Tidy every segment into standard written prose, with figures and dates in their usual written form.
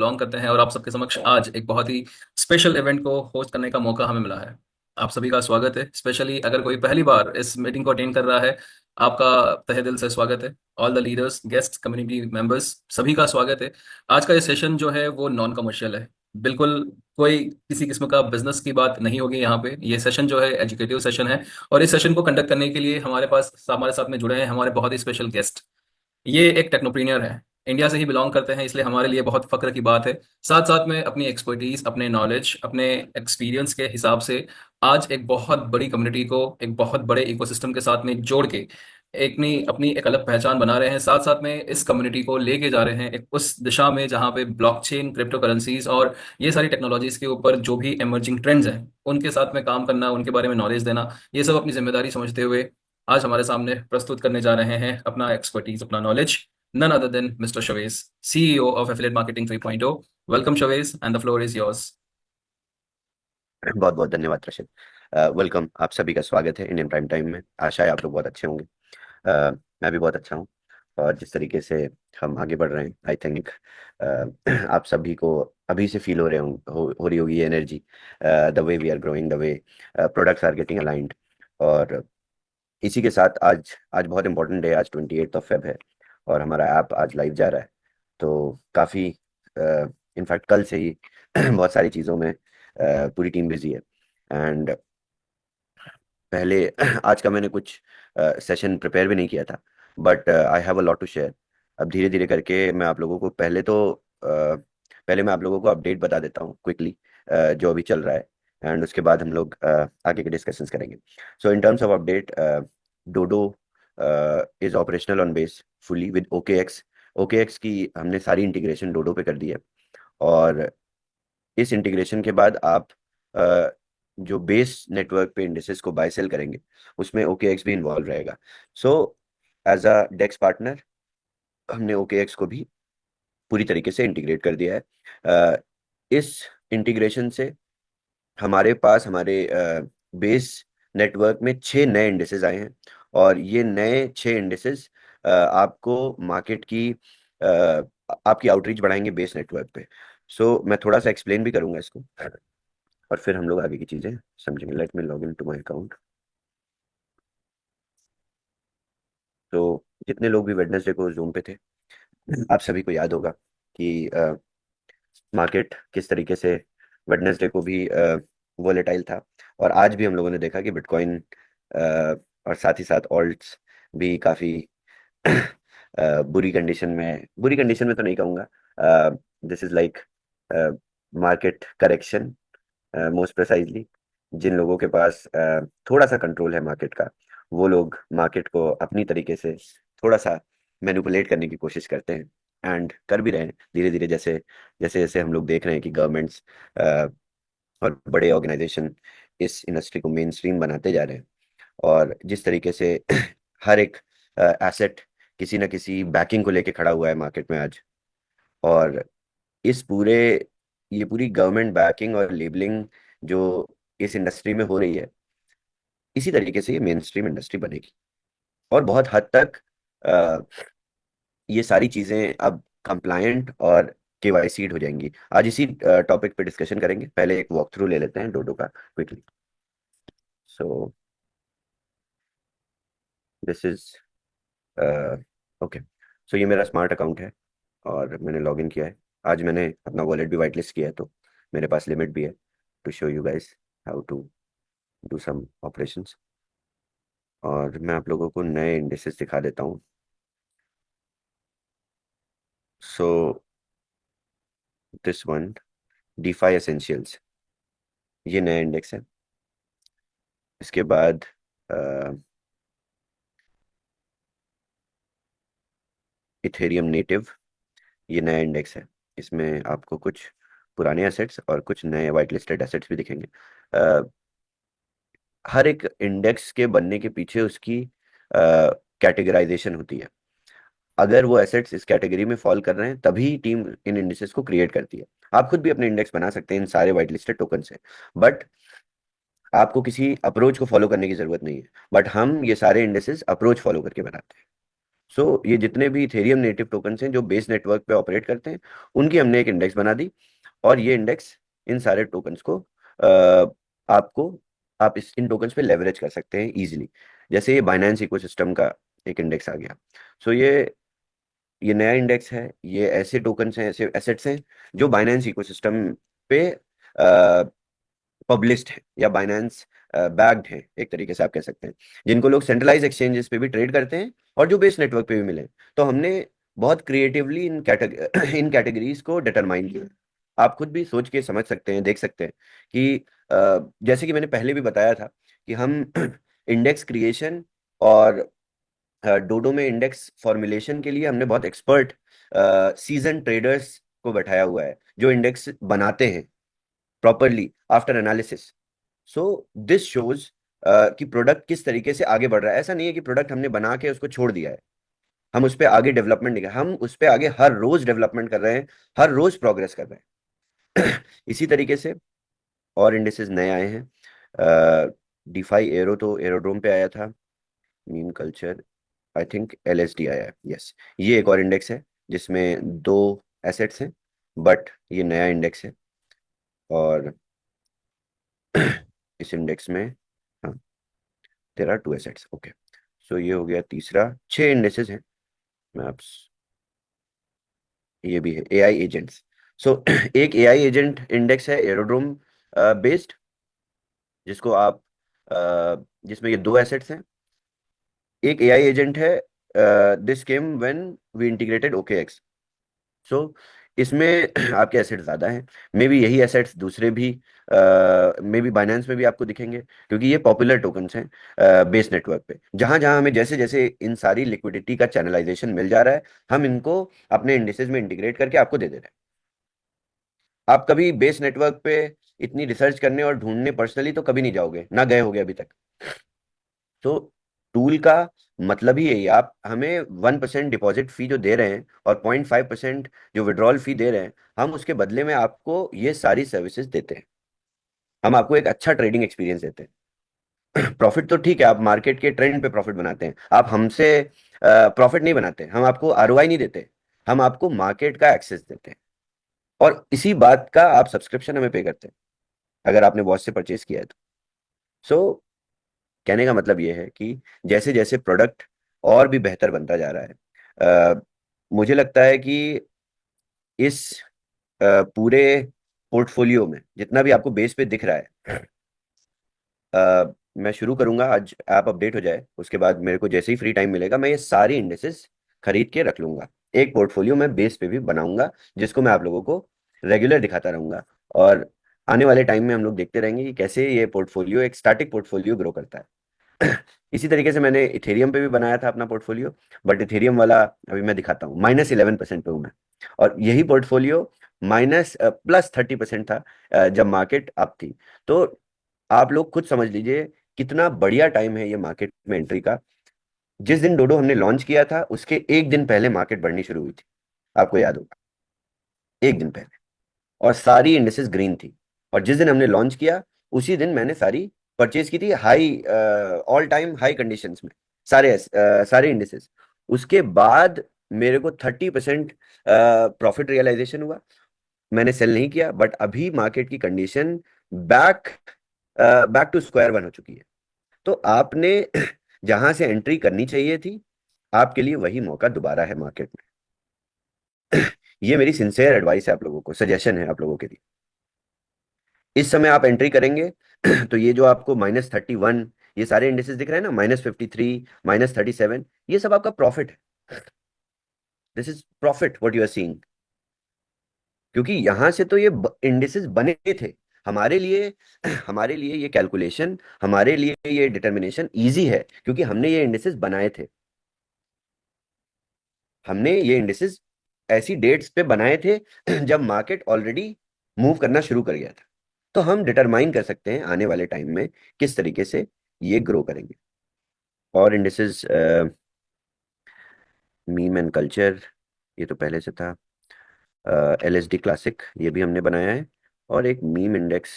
Belong करते हैं और आप सबके समक्ष आज एक बहुत ही स्पेशल इवेंट को होस्ट करने का मौका हमें मिला है। आप सभी का स्वागत है। स्पेशली अगर कोई पहली बार इस मीटिंग को अटेंड कर रहा है, आपका तहे दिल से स्वागत है। All the leaders, guest, community members, सभी का स्वागत है। आज का ये सेशन जो है वो नॉन कमर्शियल है। बिल्कुल कोई किसी किस्म का बिजनेस की बात नहीं होगी यहाँ पे। ये सेशन जो है एजुकेटिव सेशन है और इस सेशन को कंडक्ट करने के लिए हमारे साथ में जुड़े हैं हमारे बहुत ही स्पेशल गेस्ट। ये एक टेक्नोप्रीनियर है, इंडिया से ही बिलोंग करते हैं, इसलिए हमारे लिए बहुत फख्र की बात है। साथ साथ में अपनी एक्सपर्टीज, अपने नॉलेज, अपने एक्सपीरियंस के हिसाब से आज एक बहुत बड़ी कम्युनिटी को एक बहुत बड़े इकोसिस्टम के साथ में जोड़ के अपनी अपनी एक अलग पहचान बना रहे हैं। साथ साथ में इस कम्युनिटी को लेके जा रहे हैं एक उस दिशा में जहाँ पे ब्लॉकचेन, क्रिप्टो करेंसीज और ये सारी टेक्नोलॉजीज के ऊपर जो भी इमर्जिंग ट्रेंड्स हैं उनके साथ में काम करना, उनके बारे में नॉलेज देना, ये सब अपनी जिम्मेदारी समझते हुए आज हमारे सामने प्रस्तुत करने जा रहे हैं अपना एक्सपर्टीज, अपना knowledge. None other than Mr. Chavez, CEO of Affiliate Marketing 3.0. Welcome, Chavez, and the floor is yours. बहुत बहुत धन्यवाद रशिद। वेलकम, आप सभी का स्वागत है इंडियन प्राइम टाइम में। आशा है आप लोग बहुत अच्छे होंगे। मैं भी बहुत अच्छा हूँ। और जिस तरीके से हम आगे बढ़ रहे हैं, आई थिंक आप सभी को अभी से फील हो रही होगी ये energy, the way we are growing, the way products are getting aligned. और इसी के साथ आज आज बहुत इंपॉर्टेंट डे, आज 28 फेब है और हमारा ऐप आज लाइव जा रहा है। तो काफ़ी इनफैक्ट कल से ही बहुत सारी चीज़ों में पूरी टीम बिजी है। एंड पहले आज का मैंने कुछ सेशन प्रिपेयर भी नहीं किया था, but I have a lot to share. अब धीरे धीरे करके मैं आप लोगों को पहले मैं आप लोगों को अपडेट बता देता हूँ क्विकली, जो अभी चल रहा है। एंड उसके बाद हम लोग आगे के डिस्कशंस करेंगे। So in terms of update, DODO is operational on Base fully with OKX। OKX की हमने सारी इंटीग्रेशन डोडो पे कर दी है। और इस इंटीग्रेशन के बाद आप जो बेस नेटवर्क पे इंडिसेस को बाय सेल करेंगे, उसमें OKX भी इन्वॉल्व रहेगा। So as a DEX partner हमने OKX को भी पूरी तरीके से इंटीग्रेट कर दिया है। इस इंटीग्रेशन से हमारे पास हमारे बेस नेटवर्क में 6 नए इंडिसेस आए हैं। और ये नए 6 इंडिसेस आपको मार्केट की आपकी आउटरीच बढ़ाएंगे बेस नेटवर्क पे। सो मैं थोड़ा सा एक्सप्लेन भी करूंगा इसको और फिर हम लोग आगे की चीजें समझेंगे। Let me log in to my account. तो जितने लोग भी वेडनेसडे को जूम पे थे, आप सभी को याद होगा कि मार्केट किस तरीके से वेडनेसडे को भी वोलेटाइल था। और आज भी हम लोगों ने देखा कि बिटकॉइन और साथ ही साथ ऑल्ट्स भी काफ़ी बुरी कंडीशन में तो नहीं कहूँगा, this is like market correction most precisely. जिन लोगों के पास थोड़ा सा कंट्रोल है मार्केट का, वो लोग मार्केट को अपनी तरीके से थोड़ा सा मैनिपुलेट करने की कोशिश करते हैं एंड कर भी रहे हैं धीरे धीरे। जैसे जैसे जैसे हम लोग देख रहे हैं कि गवर्नमेंट्स और बड़े ऑर्गेनाइजेशन इस इंडस्ट्री को मेन स्ट्रीम बनाते जा रहे हैं। और जिस तरीके से हर एक एसेट किसी न किसी बैकिंग को लेके खड़ा हुआ है मार्केट में आज। और इस पूरे ये पूरी गवर्नमेंट बैकिंग और लेबलिंग जो इस इंडस्ट्री में हो रही है, इसी तरीके से ये मेन स्ट्रीम इंडस्ट्री बनेगी। और बहुत हद तक ये सारी चीजें अब कंप्लायंट और KYC'd हो जाएंगी। आज इसी टॉपिक पे डिस्कशन करेंगे। पहले एक वॉक थ्रू ले लेते हैं डोडो का quickly. So this is okay. So ये मेरा स्मार्ट अकाउंट है और मैंने लॉग इन किया है। आज मैंने अपना वॉलेट भी वाइट लिस्ट किया है, तो मेरे पास लिमिट भी है to show you guys how to do some operations. और मैं आप लोगों को नए इंडेक्सेस दिखा देता हूँ। So this one, DeFi essentials, ये नया इंडेक्स है। इसके बाद इथेरियम नेटिव, ये नया इंडेक्स है। इसमें आपको कुछ पुराने एसेट्स और कुछ नए वाइट लिस्टेड एसेट्स भी दिखेंगे। अ, हर एक इंडेक्स के बनने के पीछे उसकी कैटेगराइजेशन होती है। अगर वो एसेट्स इस कैटेगरी में फॉल कर रहे हैं तभी टीम इन इंडिसेस को क्रिएट करती है। आप खुद भी अपने इंडेक्स बना सकते हैं इन सारे वाइट लिस्टेड टोकन से, बट आपको किसी अप्रोच को फॉलो करने की जरूरत नहीं है। बट हम ये सारे इंडेसेस अप्रोच फॉलो करके बनाते हैं। सो ये जितने भी इथेरियम नेटिव टोकन्स हैं जो बेस नेटवर्क पे ऑपरेट करते हैं, उनकी हमने एक इंडेक्स बना दी। और ये इंडेक्स इन सारे टोकन्स को आपको आप इस इन टोकन्स पे लेवरेज कर सकते हैं इजीली। जैसे ये बाइनेंस इकोसिस्टम का एक इंडेक्स आ गया। सो ये नया इंडेक्स है। ये ऐसे टोकन्स हैं, ऐसे एसेट्स हैं जो बाइनेंस इकोसिस्टम पे पब्लिश्ड है या बाइनेंस बैग्ड है, एक तरीके से आप कह सकते हैं, जिनको लोग सेंट्रलाइज एक्सचेंजेस पे भी ट्रेड करते हैं और जो बेस नेटवर्क पे भी मिले। तो हमने बहुत क्रिएटिवली इन कैटेगरीज को डिटरमाइन किया। आप खुद भी सोच के समझ सकते हैं, देख सकते हैं कि जैसे कि मैंने पहले भी बताया था कि हम इंडेक्स क्रिएशन और डोडो में इंडेक्स फॉर्मुलेशन के लिए हमने बहुत एक्सपर्ट सीजन ट्रेडर्स को बैठाया हुआ है जो इंडेक्स बनाते हैं properly after analysis. So this shows कि प्रोडक्ट किस तरीके से आगे बढ़ रहा है। ऐसा नहीं है कि प्रोडक्ट हमने बना के उसको छोड़ दिया है, हम उस पर आगे डेवलपमेंट नहीं कर, हम उस पर आगे हर रोज डेवलपमेंट कर रहे हैं, हर रोज प्रोग्रेस कर रहे हैं। इसी तरीके से और इंडेक्सेस नए आए हैं। डिफाई एरो तो एरोड्रोम पे आया था। Meme culture, I think LSD आया है, यस। ये एक और इंडेक्स है जिसमें दो एसेट्स हैं, बट ये नया इंडेक्स है। और इस इंडेक्स में, हाँ, there are two assets, okay. So ये हो गया तीसरा। 6 इंडेक्सेस हैं। मैं आप ये भी है एआई एजेंट्स। सो एक एआई एजेंट इंडेक्स है एरोड्रोम बेस्ड, जिसको आप जिसमें ये दो एसेट्स हैं। एक एआई एजेंट है this came when we integrated OKX. So इसमें आपके एसेट्स ज़्यादा हैं। मे बी यही एसेट्स दूसरे भी मे बी बाइनेंस में भी आपको दिखेंगे, क्योंकि ये पॉपुलर टोकन्स हैं बेस नेटवर्क पे। जहां जहां हमें जैसे जैसे इन सारी लिक्विडिटी का चैनलाइजेशन मिल जा रहा है, हम इनको अपने इंडिसेस में इंटीग्रेट करके आपको दे दे रहे हैं। आप कभी बेस नेटवर्क पे इतनी रिसर्च करने और ढूंढने पर्सनली तो कभी नहीं जाओगे, ना गए होगे अभी तक। तो टूल का मतलब ही यही, आप हमें 1% डिपॉजिट फी जो दे रहे हैं और 0.5% जो विड्रॉल फी दे रहे हैं, हम उसके बदले में आपको ये सारी सर्विसेज देते हैं। हम आपको एक अच्छा ट्रेडिंग एक्सपीरियंस देते हैं। प्रॉफिट तो ठीक है, आप मार्केट के ट्रेंड पे प्रॉफिट बनाते हैं, आप हमसे प्रॉफिट नहीं बनाते, हम आपको आरओआई नहीं देते, हम आपको मार्केट का एक्सेस देते हैं। और इसी बात का आप सब्सक्रिप्शन हमें पे करते हैं अगर आपने वॉच से परचेज किया है तो। सो कहने का मतलब ये है कि जैसे जैसे प्रोडक्ट और भी बेहतर बनता जा रहा है, मुझे लगता है कि इस पूरे पोर्टफोलियो में जितना भी आपको बेस पे दिख रहा है, मैं शुरू करूंगा आज ऐप अपडेट हो जाए उसके बाद, मेरे को जैसे ही फ्री टाइम मिलेगा मैं ये सारी इंडेसेस खरीद के रख लूंगा। एक पोर्टफोलियो मैं बेस पे भी बनाऊंगा जिसको मैं आप लोगों को रेगुलर दिखाता रहूंगा। और आने वाले टाइम में हम लोग देखते रहेंगे कि कैसे ये पोर्टफोलियो एक स्टैटिक पोर्टफोलियो ग्रो करता है। इसी तरीके से मैंने इथेरियम पे भी बनाया था अपना पोर्टफोलियो, बट इथेरियम वाला अभी मैं दिखाता हूँ, -11% पे हूँ मैं। और यही पोर्टफोलियो माइनस +30% था जब मार्केट अप थी। तो आप लोग खुद समझ लीजिए कितना बढ़िया टाइम है ये मार्केट में एंट्री का। जिस दिन डोडो हमने लॉन्च किया था उसके एक दिन पहले मार्केट बढ़नी शुरू हुई थी, आपको याद होगा, एक दिन पहले। और सारी इंडेसेस ग्रीन थी। और जिस दिन हमने लॉन्च किया उसी दिन मैंने सारी परचेज की थी high, all time high conditions में, सारे इंडेसेस। उसके बाद मेरे को 30% प्रॉफिट रियलाइजेशन हुआ। मैंने सेल नहीं किया, बट अभी मार्केट की condition back back to square one हो चुकी है। तो आपने जहां से एंट्री करनी चाहिए थी, आपके लिए वही मौका दोबारा है मार्केट में। ये मेरी सिंसियर एडवाइस है आप लोगों को, सजेशन है आप लोगों के लिए। इस समय आप एंट्री करेंगे तो ये जो आपको -31, ये सारे इंडेसेस दिख रहे हैं ना, -53, -37, ये सब आपका प्रॉफिट है। This is profit what you are seeing. क्योंकि यहां से तो ये इंडेसेस बने थे हमारे लिए। हमारे लिए ये कैलकुलेशन, हमारे लिए ये डिटर्मिनेशन इजी है, क्योंकि हमने ये इंडेसेस बनाए थे। हमने ये इंडेसेस ऐसी डेट्स पे बनाए थे जब मार्केट ऑलरेडी मूव करना शुरू कर गया था। तो हम डिटरमाइन कर सकते हैं आने वाले टाइम में किस तरीके से ये ग्रो करेंगे। और इंडेसेस, मीम एंड कल्चर, ये तो पहले से था। एलएसडी क्लासिक, ये भी हमने बनाया है। और एक मीम इंडेक्स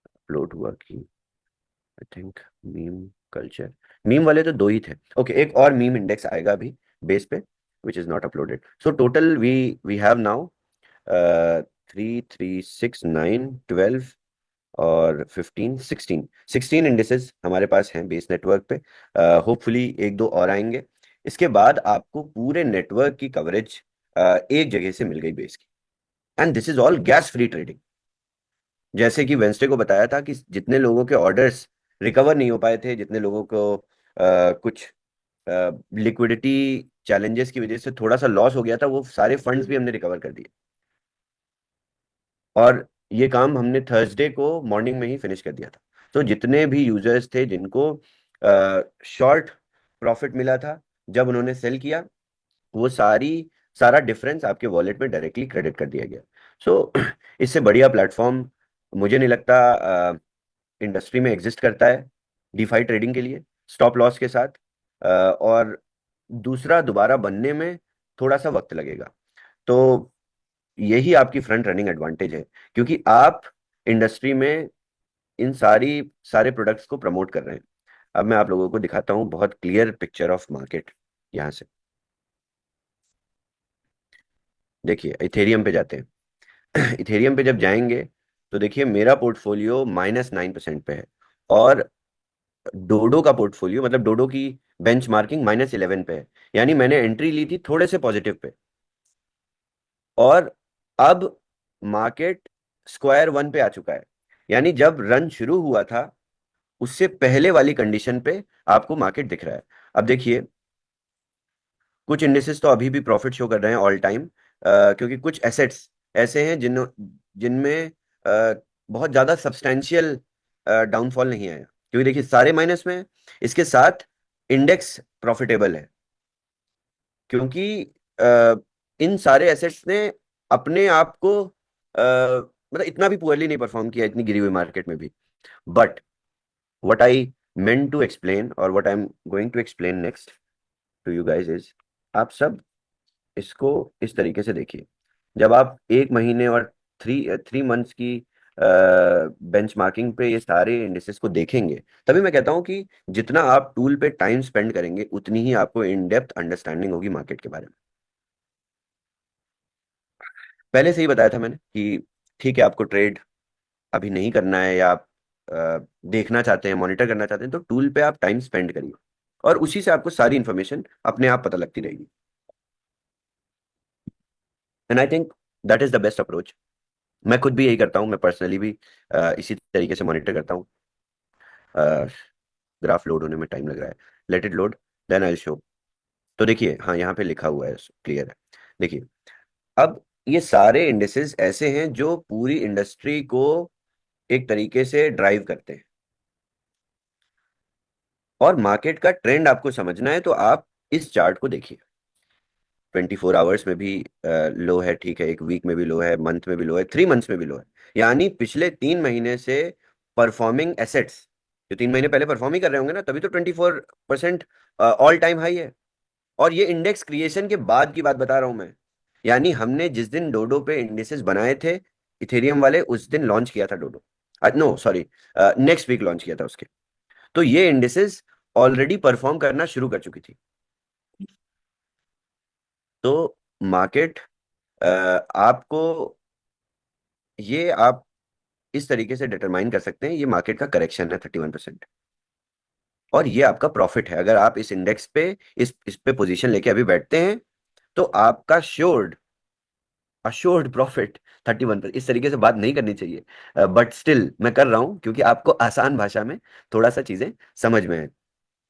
अपलोड हुआ कि I think meme culture, meme वाले तो दो ही थे। ओके, एक और मीम इंडेक्स आएगा अभी बेस पे, which is not uploaded. So total we we have now 3, 3, 6, 9, 12 और 15, 16 इंडिसेस हमारे पास हैं बेस नेटवर्क पे। होपफुली एक दो और आएंगे। इसके बाद आपको पूरे नेटवर्क की कवरेज एक जगह से मिल गई बेस की। And this is all gas free trading. जैसे कि वेंसडे को बताया था कि जितने लोगों के ऑर्डर्स रिकवर नहीं हो पाए थे, जितने लोगों को कुछ लिक्विडिटी चैलेंजेस की वजह से थोड़ा सा लॉस हो गया था, वो सारे फंड्स भी हमने रिकवर कर दिए। और ये काम हमने थर्सडे को मॉर्निंग में ही फिनिश कर दिया था। तो जितने भी यूजर्स थे जिनको शॉर्ट प्रॉफिट मिला था जब उन्होंने सेल किया, वो सारा डिफरेंस आपके वॉलेट में डायरेक्टली क्रेडिट कर दिया गया। सो इससे बढ़िया प्लेटफॉर्म मुझे नहीं लगता इंडस्ट्री में एग्जिस्ट करता है डीफाई ट्रेडिंग के लिए स्टॉप लॉस के साथ। और दूसरा दोबारा बनने में थोड़ा सा वक्त लगेगा। तो यही आपकी फ्रंट रनिंग एडवांटेज है, क्योंकि आप इंडस्ट्री में इन सारे प्रोडक्ट्स को प्रमोट कर रहे हैं। अब मैं आप लोगों को दिखाता हूँ बहुत क्लियर पिक्चर ऑफ मार्केट यहाँ से। देखिए इथेरियम पे जाते हैं। इथेरियम पे जब जाएंगे तो देखिए मेरा पोर्टफोलियो -9% पे है, और डोडो का पोर्टफोलियो, मतलब डोडो की बेंच मार्किंग -11 पे है। यानी मैंने एंट्री ली थी थोड़े से पॉजिटिव पे, और अब मार्केट स्क्वायर वन पे आ चुका है। यानी जब रन शुरू हुआ था उससे पहले वाली कंडीशन पे आपको मार्केट दिख रहा है। अब देखिए कुछ इंडिसेस तो अभी भी प्रॉफिट शो कर रहे हैं ऑल टाइम, क्योंकि कुछ एसेट्स ऐसे हैं जिनमें बहुत ज्यादा सब्सटेंशियल डाउनफॉल नहीं आया, क्योंकि देखिए सारे माइनस में हैं। इसके साथ इंडेक्स प्रॉफिटेबल है, क्योंकि इन सारे एसेट्स ने अपने आप को मतलब इतना भी पुअरली नहीं परफॉर्म किया इतनी गिरी हुई मार्केट में भी। But what I meant to explain, और what I am going to explain next to you guys is, आप सब इसको इस तरीके से देखिए। जब आप एक महीने और थ्री थ्री मंथ्स की बेंचमार्किंग पे ये सारे इंडिसेस को देखेंगे, तभी मैं कहता हूं कि जितना आप टूल पे टाइम स्पेंड करेंगे उतनी ही आपको इन डेप्थ अंडरस्टैंडिंग होगी मार्केट के बारे में। पहले से ही बताया था मैंने कि ठीक है, आपको ट्रेड अभी नहीं करना है, या आप देखना चाहते हैं, मॉनिटर करना चाहते हैं, तो टूल पे आप टाइम स्पेंड करिए, और उसी से आपको सारी इंफॉर्मेशन अपने आप पता लगती रहेगी। And I think that is the best approach. मैं खुद भी यही करता हूँ, मैं पर्सनली भी इसी तरीके से मॉनिटर करता हूँ। ग्राफ लोड होने में टाइम लग रहा है, let it load, then I show. तो देखिए हाँ, यहाँ पे लिखा हुआ है, क्लियर है। देखिए अब ये सारे इंडेसेस ऐसे हैं जो पूरी इंडस्ट्री को एक तरीके से ड्राइव करते हैं, और मार्केट का ट्रेंड आपको समझना है तो आप इस चार्ट को देखिए। 24 आवर्स में भी लो है, ठीक है, एक वीक में भी लो है, मंथ में भी लो है, 3 मंथ्स में भी लो है। यानी पिछले 3 महीने से परफॉर्मिंग एसेट्स जो 3 महीने पहले परफॉर्म ही कर रहे होंगे ना, तभी तो 24% ऑल टाइम हाई है। और ये इंडेक्स क्रिएशन के बाद की बात बता रहा हूं मैं। यानी हमने जिस दिन डोडो पे इंडेक्सेस बनाए थे इथेरियम वाले, उस दिन लॉन्च किया था DODO. No sorry, next week launch किया था उसके। तो ये इंडेक्सेस ऑलरेडी परफॉर्म करना शुरू कर चुकी थी। तो मार्केट आपको, ये आप इस तरीके से डिटरमाइन कर सकते हैं, ये मार्केट का करेक्शन है 31%, और ये आपका प्रॉफिट है। अगर आप इस इंडेक्स पे इस पे पोजीशन लेके अभी बैठते हैं तो आपका श्योर्ड अश्योर्ड प्रॉफिट 31%। इस तरीके से बात नहीं करनी चाहिए, बट स्टिल मैं कर रहा हूं क्योंकि आपको आसान भाषा में थोड़ा सा चीजें समझ में है।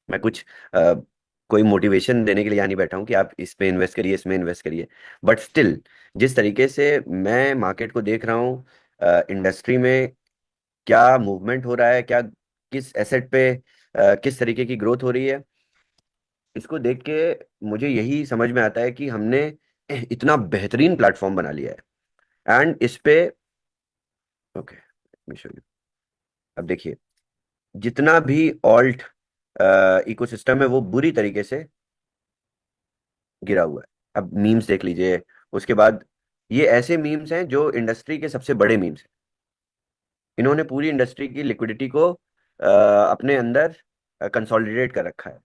मैं कुछ कोई मोटिवेशन देने के लिए यहाँ नहीं बैठा हूँ कि आप इस पे इन्वेस्ट करिए, इसमें इन्वेस्ट करिए। बट स्टिल जिस तरीके से मैं मार्केट को देख रहा हूँ, इंडस्ट्री में क्या मूवमेंट हो रहा है, क्या किस एसेट पे किस तरीके की ग्रोथ हो रही है, इसको देख के मुझे यही समझ में आता है कि हमने इतना बेहतरीन प्लेटफॉर्म बना लिया है। एंड इस पे ओके, अब देखिए जितना भी ऑल्ट इकोसिस्टम है वो बुरी तरीके से गिरा हुआ है। अब मीम्स देख लीजिए, उसके बाद ये ऐसे मीम्स हैं जो इंडस्ट्री के सबसे बड़े मीम्स हैं। इन्होंने पूरी इंडस्ट्री की लिक्विडिटी को अपने अंदर कंसोलिडेट कर रखा है।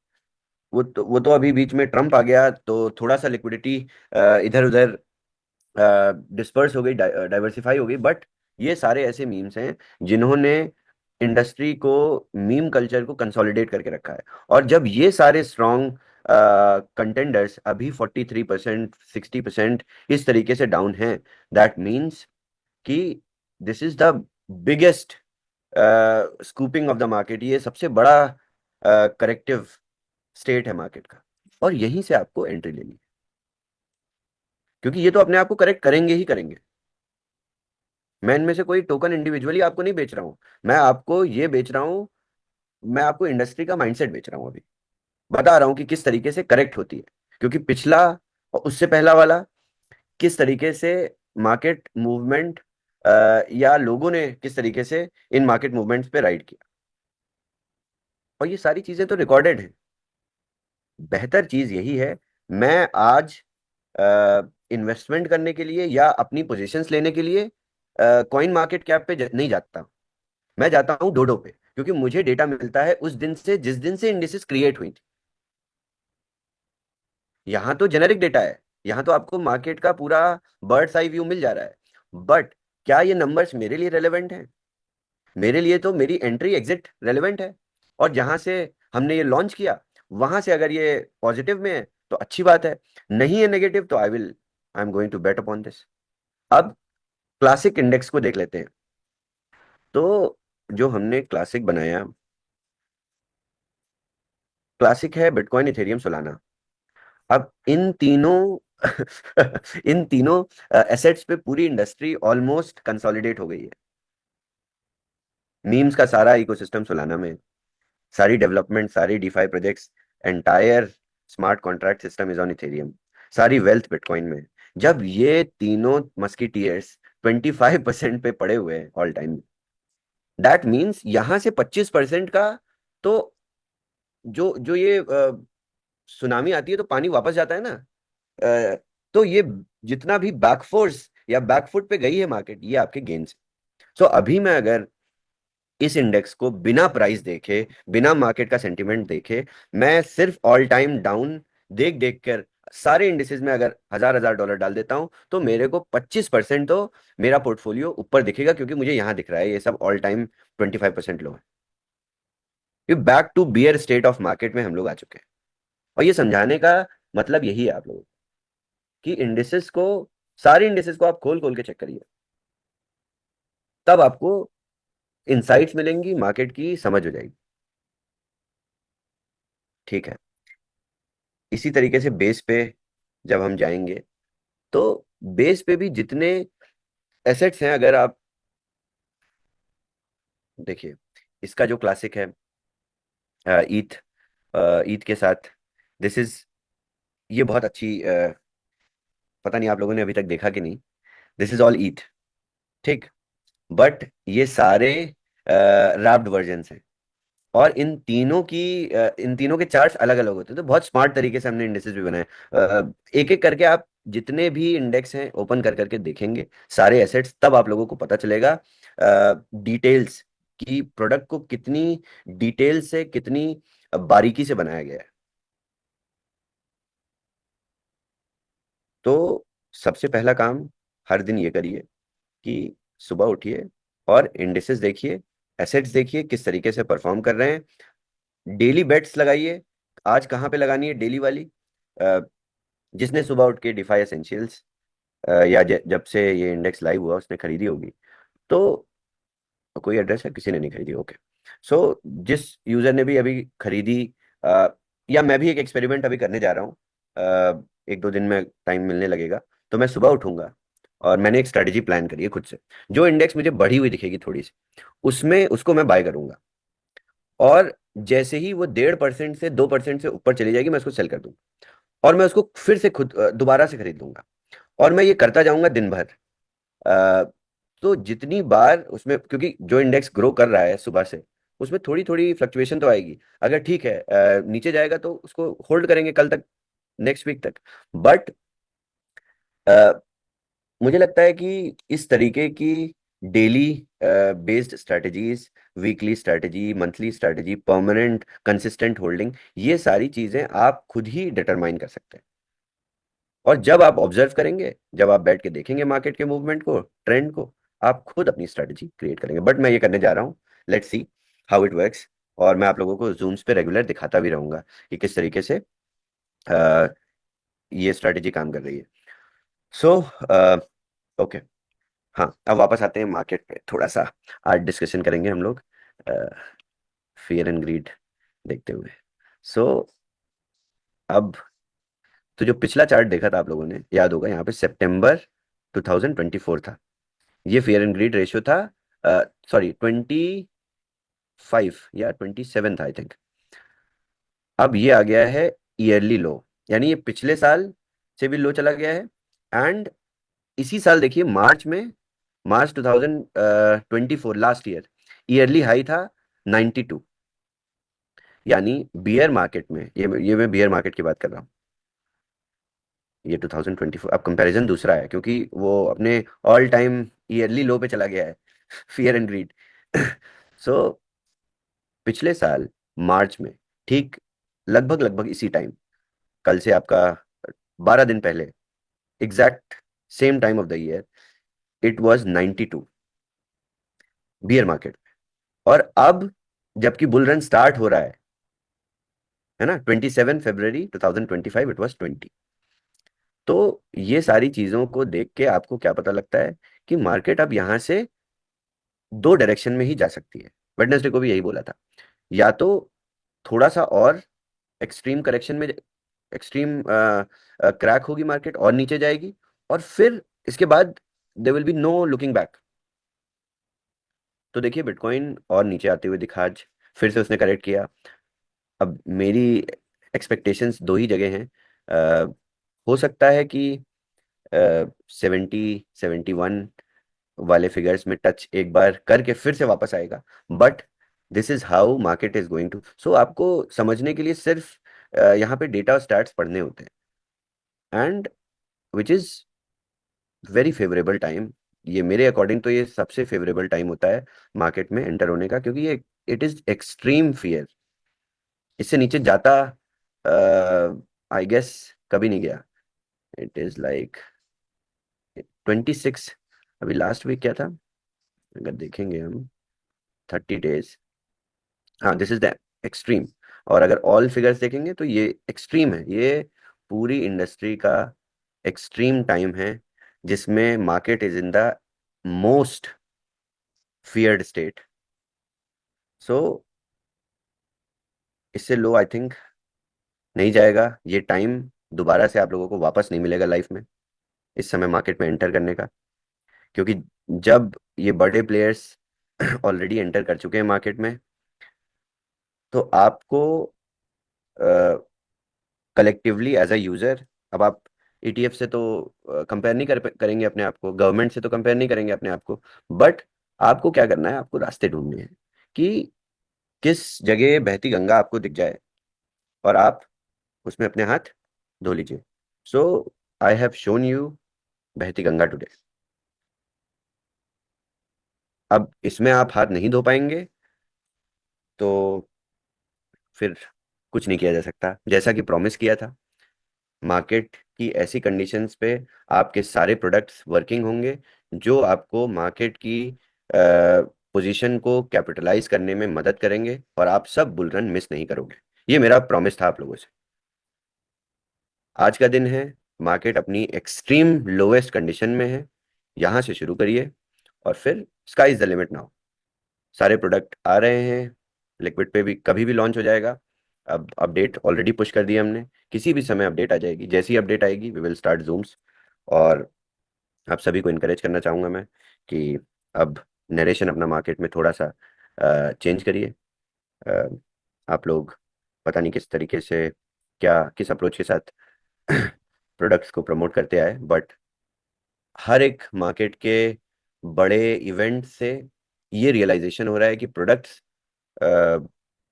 वो तो अभी बीच में ट्रम्प आ गया तो थोड़ा सा लिक्विडिटी इधर उधर डिस्पर्स हो गई, डाइवर्सिफाई हो गई, बट ये सारे ऐसे मीम्स हैं जिन्होंने इंडस्ट्री को, मीम कल्चर को कंसोलिडेट करके रखा है। और जब ये सारे स्ट्रॉन्ग कंटेंडर्स अभी 43%, 60% इस तरीके से डाउन हैं, दैट मीन्स कि this is the biggest scooping of the market. ये सबसे बड़ा करेक्टिव स्टेट है मार्केट का, और यहीं से आपको एंट्री लेनी है, क्योंकि ये तो अपने आप को करेक्ट करेंगे ही करेंगे। मैं इनमें से कोई टोकन इंडिविजुअली आपको नहीं बेच रहा हूं, मैं आपको ये बेच रहा हूं, मैं आपको इंडस्ट्री का माइंडसेट बेच रहा हूं, अभी बता रहा हूं कि किस तरीके से करेक्ट होती है। क्योंकि पिछला और उससे पहला वाला किस तरीके से मार्केट मूवमेंट, या लोगों ने किस तरीके से इन मार्केट मूवमेंट्स पे राइड किया, और ये सारी चीजें तो रिकॉर्डेड हैं। बेहतर चीज यही है, मैं आज इन्वेस्टमेंट करने के लिए या अपनी पोजीशंस लेने के लिए कॉइन मार्केट कैप पे नहीं जाता, मैं जाता हूं डोडो पे, क्योंकि मुझे डेटा मिलता है उस दिन से जिस दिन से इंडिसेस क्रिएट हुई थी। यहां तो जेनेरिक डेटा है, यहां तो आपको मार्केट का पूरा बर्ड्स आई व्यू मिल जा रहा है, बट क्या ये नंबर्स मेरे लिए रेलेवेंट हैं? मेरे लिए तो मेरी एंट्री एग्जिट रेलेवेंट है, और जहां से हमने ये लॉन्च किया वहां से अगर ये पॉजिटिव में है तो अच्छी बात है, नहीं है नेगेटिव तो I am going to bet upon this. अब क्लासिक इंडेक्स को देख लेते हैं। तो जो हमने क्लासिक बनाया, क्लासिक है बिटकॉइन, इथेरियम, सोलाना। अब इन तीनों इन तीनों एसेट्स पे पूरी इंडस्ट्री ऑलमोस्ट कंसोलिडेट हो गई है। मीम्स का सारा इकोसिस्टम सोलाना में है। सारी डेवलपमेंट, सारी DeFi projects, entire smart contract system is on Ethereum. सारी वेल्थ बिटकॉइन में है। जब ये तीनों मस्कीटियर्स 25% पे पड़े हुए हैं ऑल टाइम, दैट मीन्स यहां से 25% का, तो जो जो ये सुनामी आती है तो पानी वापस जाता है ना। अ, तो ये जितना भी बैकफोर्स या बैकफुट पे गई है मार्केट, ये आपके गेन्स। सो अभी मैं अगर इस इंडेक्स को बिना प्राइस देखे, बिना मार्केट का सेंटिमेंट देखे, मैं सिर्फ ऑल टाइम डाउन देख देख कर सारे इंडिसेस में अगर हजार हजार डॉलर डाल देता हूं, तो मेरे को 25% तो मेरा पोर्टफोलियो ऊपर दिखेगा, क्योंकि मुझे यहां दिख रहा है ये सब ऑल टाइम 25% लो है। ये back to bear state of market में हम लोग आ चुके हैं। और ये समझाने का मतलब यही है आप लोगों को, कि इंडिसेस को, सारे इंडिसेस को आप खोल खोल के चेक करिए, तब आपको इंसाइट्स मिलेंगी, मार्केट की समझ हो जाएगी। ठीक है। इसी तरीके से बेस पे जब हम जाएंगे, तो बेस पे भी जितने एसेट्स हैं, अगर आप देखिए, इसका जो क्लासिक है ईथ, ईथ के साथ दिस इज, ये बहुत अच्छी पता नहीं आप लोगों ने अभी तक देखा कि नहीं, दिस इज ऑल ईथ। ठीक। बट ये सारे रैप्ड वर्जन्स हैं, और इन तीनों के चार्ट्स अलग अलग होते हैं। तो बहुत स्मार्ट तरीके से हमने इंडेक्सेस भी बनाए। एक एक करके आप जितने भी इंडेक्स हैं ओपन कर करके देखेंगे सारे एसेट्स, तब आप लोगों को पता चलेगा डिटेल्स कि प्रोडक्ट को कितनी डिटेल से, कितनी बारीकी से बनाया गया है। तो सबसे पहला काम हर दिन ये करिए कि सुबह उठिए और इंडेक्सेस देखिए, एसेट्स देखिए किस तरीके से परफॉर्म कर रहे हैं। डेली बेट्स लगाइए, आज कहाँ पे लगानी है डेली वाली। अ, जिसने सुबह उठ के डिफाई एसेंशियल्स या जब से ये इंडेक्स लाइव हुआ उसने खरीदी होगी, तो कोई एड्रेस है, किसी ने नहीं खरीदी, ओके। सो जिस यूजर ने भी अभी खरीदी, अ, या मैं भी एक एक्सपेरिमेंट अभी करने जा रहा हूँ, एक दो दिन में टाइम मिलने लगेगा, तो मैं सुबह उठूंगा और मैंने एक स्ट्रेटेजी प्लान करी है खुद से। जो इंडेक्स मुझे बढ़ी हुई दिखेगी थोड़ी सी, उसमें उसको मैं बाय करूंगा, और जैसे ही वो 1.5% से 2% से ऊपर चली जाएगी मैं उसको सेल कर दूंगा, और मैं उसको फिर से खुद दोबारा से खरीद लूंगा, और मैं ये करता जाऊंगा दिन भर। अ, तो जितनी बार उसमें, क्योंकि जो इंडेक्स ग्रो कर रहा है सुबह से, उसमें थोड़ी थोड़ी फ्लक्चुएशन तो आएगी। अगर ठीक है नीचे जाएगा तो उसको होल्ड करेंगे कल तक, नेक्स्ट वीक तक। बट मुझे लगता है कि इस तरीके की daily based strategies, weekly strategy, monthly strategy, permanent consistent holding, ये सारी चीजें आप खुद ही डिटरमाइन कर सकते हैं। और जब आप ऑब्जर्व करेंगे, जब आप बैठ के देखेंगे मार्केट के मूवमेंट को, ट्रेंड को, आप खुद अपनी स्ट्रैटेजी क्रिएट करेंगे। बट मैं ये करने जा रहा हूँ, let's see how it works. और मैं आप लोगों को जूम्स पे रेगुलर दिखाता भी रहूंगा कि किस तरीके से अ, ये स्ट्रैटेजी काम कर रही है। सो ओके, हाँ, अब वापस आते हैं मार्केट पे। थोड़ा सा आज डिस्कशन करेंगे हम लोग फियर एंड ग्रीड देखते हुए। सो अब तो जो पिछला चार्ट देखा था आप लोगों ने, याद होगा, यहाँ पे सितंबर 2024 था। ये फियर एंड ग्रीड रेशियो था, सॉरी 25 या 27 था आई थिंक। अब ये आ गया है ईयरली लो, यानी ये पिछले साल से भी लो चला गया है। एंड इसी साल देखिए मार्च में, मार्च 2024 लास्ट ईयर, ईयरली हाई था 92। यानी बियर मार्केट में, ये मैं बियर मार्केट की बात कर रहा हूँ, ये 2024। अब कंपैरिजन दूसरा है क्योंकि वो अपने ऑल टाइम ईयरली लो पे चला गया है फियर एंड ग्रीड। सो पिछले साल मार्च में, ठीक लगभग लगभग इसी टाइम, कल से आपका 12 दिन पहले, exact same time of the year, it was 92 beer market. और अब जबकि बुल रन स्टार्ट हो रहा है ना, 27 फरवरी 2025 इट वाज 20। तो ये सारी चीजों को देख के आपको क्या पता लगता है कि मार्केट अब यहां से दो डायरेक्शन में ही जा सकती है। वेडनेसडे को भी यही बोला था, या तो थोड़ा सा और एक्सट्रीम करेक्शन में, एक्सट्रीम क्रैक होगी मार्केट और नीचे जाएगी, और फिर इसके बाद there will be no looking back. तो देखिए बिटकॉइन और नीचे आते हुए दिखा आज, फिर से उसने करेक्ट किया। अब मेरी एक्सपेक्टेशंस दो ही जगह हैं। अ, हो सकता है कि 70-71 वाले फिगर्स में टच एक बार करके फिर से वापस आएगा। But this is how market is going to. So आपको समझने के लिए सिर्फ यहाँ पे डेटा और स्टैट्स पढ़ने होते हैं, and which is very favourable time. ये मेरे अकॉर्डिंग तो ये सबसे फेवरेबल टाइम होता है मार्केट में एंटर होने का, क्योंकि ये इट इज एक्सट्रीम फियर। इससे नीचे जाता आई गेस कभी नहीं गया। इट इज लाइक 26, अभी लास्ट वीक क्या था, अगर देखेंगे हम, 30 डेज। हाँ, दिस इज द एक्सट्रीम। और अगर ऑल फिगर्स देखेंगे तो ये एक्सट्रीम है, ये पूरी इंडस्ट्री का एक्सट्रीम टाइम है, जिसमें market is in the most feared state. So इससे लो आई थिंक नहीं जाएगा ये टाइम, दोबारा से आप लोगों को वापस नहीं मिलेगा लाइफ में इस समय मार्केट में एंटर करने का। क्योंकि जब ये बड़े प्लेयर्स ऑलरेडी एंटर कर चुके हैं मार्केट में, तो आपको कलेक्टिवली एज अ यूजर, अब आप ईटीएफ से तो कंपेयर नहीं करेंगे अपने आप को, गवर्नमेंट से तो कंपेयर नहीं करेंगे अपने आप को। बट आपको क्या करना है, आपको रास्ते ढूंढने हैं कि किस जगह बहती गंगा आपको दिख जाए और आप उसमें अपने हाथ धो लीजिए। सो आई हैव शोन यू बहती गंगा टुडे। अब इसमें आप हाथ नहीं धो पाएंगे तो फिर कुछ नहीं किया जा सकता। जैसा कि प्रॉमिस किया था, मार्केट की ऐसी कंडीशंस पे आपके सारे प्रोडक्ट्स वर्किंग होंगे जो आपको मार्केट की पोजीशन को कैपिटलाइज करने में मदद करेंगे, और आप सब बुल रन मिस नहीं करोगे। ये मेरा प्रॉमिस था आप लोगों से। आज का दिन है, मार्केट अपनी एक्सट्रीम लोएस्ट कंडीशन में है, यहां से शुरू करिए और फिर sky is the limit now. सारे प्रोडक्ट आ रहे हैं, लिक्विड पे भी कभी भी लॉन्च हो जाएगा। अब अपडेट ऑलरेडी पुश कर दिया हमने, किसी भी समय अपडेट आ जाएगी। जैसी अपडेट आएगी वी विल स्टार्ट जूम्स। और आप सभी को इनकरेज करना चाहूंगा मैं कि अब नरेशन अपना मार्केट में थोड़ा सा चेंज करिए। अ, आप लोग पता नहीं किस तरीके से, क्या किस अप्रोच के साथ प्रोडक्ट्स को प्रमोट करते आए, बट हर एक मार्केट के बड़े इवेंट से ये रियलाइजेशन हो रहा है कि प्रोडक्ट्स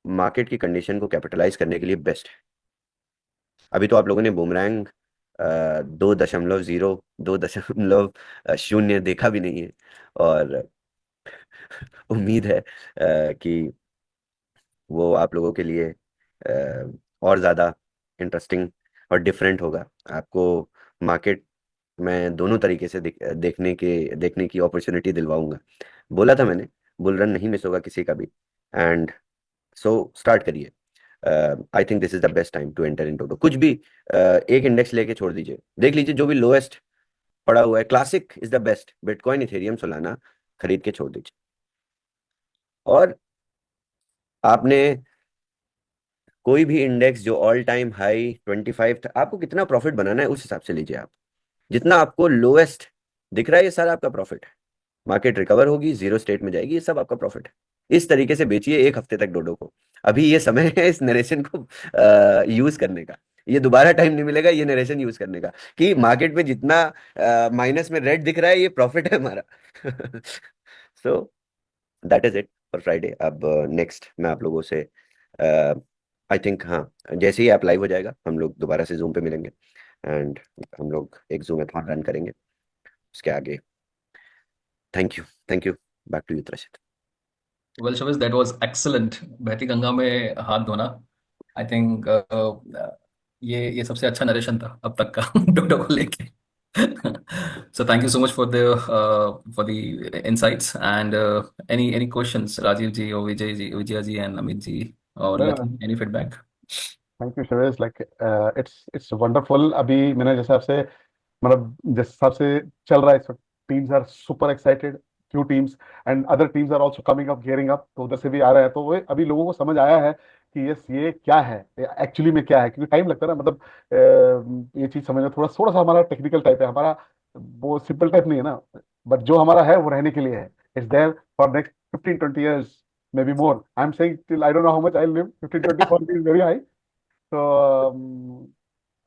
मार्केट की कंडीशन को कैपिटलाइज करने के लिए बेस्ट है। अभी तो आप लोगों ने बूमरैंग 2.0, 2.0 शून्य देखा भी नहीं है। और उम्मीद है कि वो आप लोगों के लिए और ज़्यादा इंटरेस्टिंग और डिफरेंट होगा। आपको मार्केट में दोनों तरीके से देखने की अपॉर्चुनिटी दिलवाऊंगा। बोला था मैंने, बुल रन नहीं मिस होगा किसी का भी। एंड सो स्टार्ट करिए। I think this is the best time to enter in toto. कुछ भी एक इंडेक्स लेके छोड़ दीजिए, देख लीजिए जो भी लोएस्ट पड़ा हुआ है। Classic is the best, bitcoin, Ethereum, Solana खरीद के छोड़ दीजिए। और आपने कोई भी इंडेक्स जो ऑल टाइम हाई 25 था, आपको कितना प्रॉफिट बनाना है उस हिसाब से लीजिए। आप जितना आपको लोएस्ट दिख रहा है, ये सारा आपका प्रॉफिट है। मार्केट रिकवर होगी, जीरो स्टेट में जाएगी, ये सब आपका प्रॉफिट है। इस तरीके से बेचिए एक हफ्ते तक डोडो को। अभी ये समय है इस नरेशन को यूज करने का। ये दोबारा टाइम नहीं मिलेगा ये नरेशन यूज करने का, कि मार्केट में जितना माइनस में रेड दिख रहा है ये प्रॉफिट है हमारा। So that is it for Friday. अब नेक्स्ट मैं आप लोगों से आई थिंक, हाँ, जैसे ही आप लाइव हो जाएगा हम लोग दोबारा से जूम पे मिलेंगे। एंड हम लोग एक जूम एथॉन रन करेंगे। उसके आगे thank you, thank you. Back to you Trashit. Well शोविस, दैट वाज एक्सीलेंट। बहती गंगा में हाथ धोना, आई थिंक ये सबसे अच्छा नरेशन था अब तक का डोडो को लेके। So thank you so much for the insights and any questions, Rajeev ji और विजय जी, विजय जी एंड अमित जी और No, Lucky, any feedback? Thank you Shavez. Like it's wonderful. अभी मैंने जैसे आपसे, मतलब जिस हिसाब से चल रहा है इस वक्त, teams are super excited. Few teams and other teams are also coming up, gearing up, तो उधर से भी आ रहा है। तो वो अभी लोगों को समझ आया है कि यस, ये क्या है एक्चुअली में, क्या है। क्योंकि टाइम लगता है ना, मतलब ये चीज समझना थोड़ा थोड़ा सा हमारा टेक्निकल टाइप है, हमारा वो सिंपल टाइप नहीं है ना। बट जो हमारा है वो रहने के लिए है। It's there for next 15-20 years, maybe more. I am saying till I don't know how much I live. 15-20 for me is very high. तो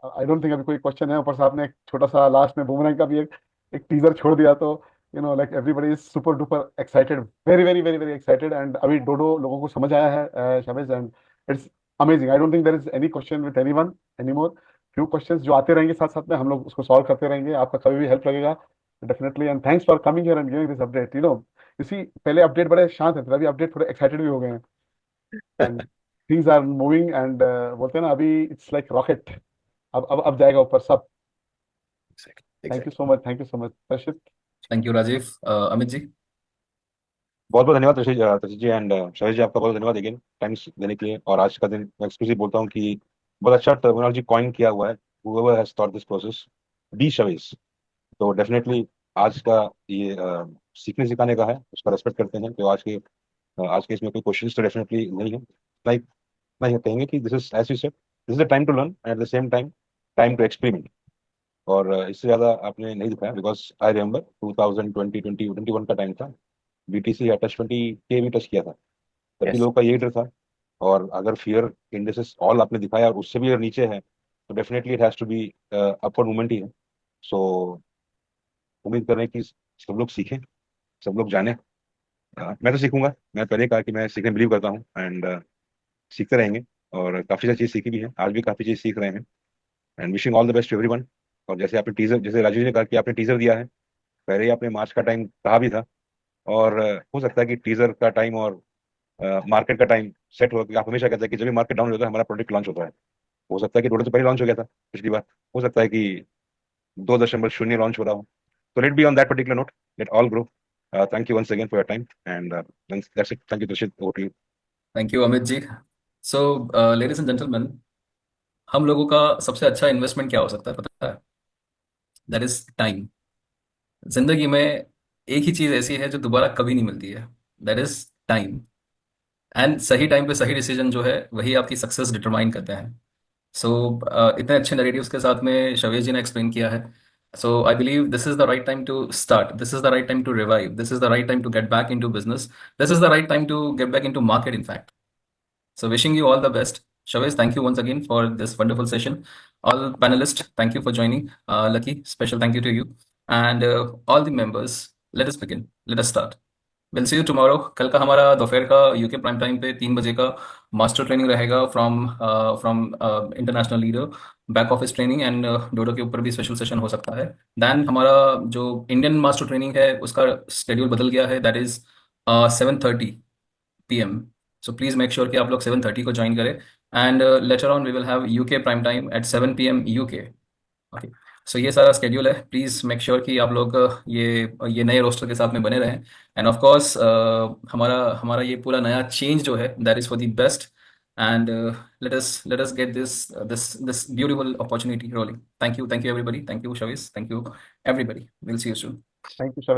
आई डोंट थिंक अभी कोई क्वेश्चन है। ऊपर से आपने एक छोटा सा लास्ट में बूमरैंग का भी एक टीजर छोड़ दिया, तो like everybody is super duper excited, very very very very excited. And अभी डोडो लोगों को समझ आया है Shamiz, and it's amazing. I don't think there is any question with anyone any more. Few questions जो आते रहेंगे साथ साथ में, हम लोग उसको सॉल्व करते रहेंगे। आपका कभी भी हेल्प लगेगा definitely. And thanks for coming here and giving this update. इसी पहले अपडेट बड़े शांत थे, अभी अपडेट थोड़े एक्साइटेड भी हो गए हैं। And things are moving and बोलते हैं ना, अभी इट्स लाइक रॉकेट। अब जाएगा ऊपर सब। Exactly, thank you exactly. So much, thank you so much Prashit. Thank you Rajeev. Amit ji? बहुत बहुत धन्यवाद ऋषि जी एंड शैलेश जी, आपका बहुत धन्यवाद अगेन टाइम्स देने के लिए। और आज का दिन मैं एक्सक्लूसिव बोलता हूँ कि बहुत अच्छा टर्मिनोलॉजी कॉइन किया हुआ है, whoever has thought this process, D Shavez. तो डेफिनेटली आज का ये सीखने सिखाने का है, उसका रेस्पेक्ट करते हैं। तो आज के इसमें कोई क्वेश्चंस तो डेफिनेटली नहीं है। लाइक मैं ये कहेंगे कि this is as you said, this is the time to learn at the same time time to experiment. और इससे ज्यादा आपने नहीं दिखाया, बिकॉज आई रिमेम्बर 2020 2021 का टाइम था, बीटीसी टच 20 के भी टच किया था। सभी यस। लोगों का यही डर था। और अगर फियर इंडेक्सेस ऑल आपने दिखाया और उससे भी अगर नीचे है, तो definitely it has to be upward movement ही है। सो उम्मीद कर रहे हैं कि सब लोग सीखें, सब लोग जाने। मैं तो सीखूंगा, मैं पहले कहा कि मैं सीखने बिलीव करता हूँ एंड सीखते रहेंगे। और काफी सारी चीज सीखी भी है, आज भी काफी चीज सीख रहे हैं। And wishing all the best to everyone. और जैसे आपने टीजर, जैसे राजीव जी ने कहा कि आपने टीजर दिया है, पहले ही आपने मार्च का टाइम कहा भी था। और हो सकता है कि टीजर का टाइम और मार्केट का टाइम सेट हो, आप हमेशा कहते हैं कि जब भी मार्केट डाउन होता है हमारा प्रोडक्ट लॉन्च होता है। हो सकता है कि थोड़े से पहले लॉन्च हो गया था पिछली बार, हो सकता है कि 2.0 लॉन्च हो रहा हो। तो let be on that particular note, let all grow. Thank you once again for your time and that's it. Thank you Tushit, over to you. Thank you Amit ji. So ladies and gentleman, हम लोगों का सबसे अच्छा investment क्या हो सकता है पता है? That is time. जिंदगी में एक ही चीज ऐसी है जो दोबारा कभी नहीं मिलती है, दैट इज टाइम। एंड सही टाइम पे सही डिसीजन जो है वही आपकी सक्सेस डिटरमाइन करते हैं। सो इतने अच्छे नरेटिव्स के साथ में शवेश जी ने एक्सप्लेन किया है। So I believe this is the right time to start, this is the right time to revive, this is the right time to get back into business, this is the right time to get back into market in fact. So wishing you all the best. Shavesh, thank you once again for this wonderful session. All panelists, thank you for joining. Lucky, special thank you to you. And all the members, let us begin. Let us start. We'll see you tomorrow. कल का हमारा दोपहर का UK prime time पे 3 बजे का master training रहेगा from from international leader, back office training and DODO के ऊपर भी स्पेशल सेशन हो सकता है। देन हमारा जो इंडियन मास्टर ट्रेनिंग है उसका शेड्यूल बदल गया है, that is 7:30 PM. So please make sure कि आप लोग 7:30 को ज्वाइन करें and later on we will have UK prime time at 7 PM UK. Okay, so ये सारा स्केड्यूल है. प्लीज़ मेक श्योर कि आप लोग ये नए रोस्टर के साथ में बने रहें. एंड ऑफ कोर्स हमारा हमारा ये पूरा नया चेंज जो है that is for the best. And let us get this beautiful opportunity rolling. Thank you everybody. Thank you Shavis. Thank you everybody. We'll see you soon. Thank you, Shavis.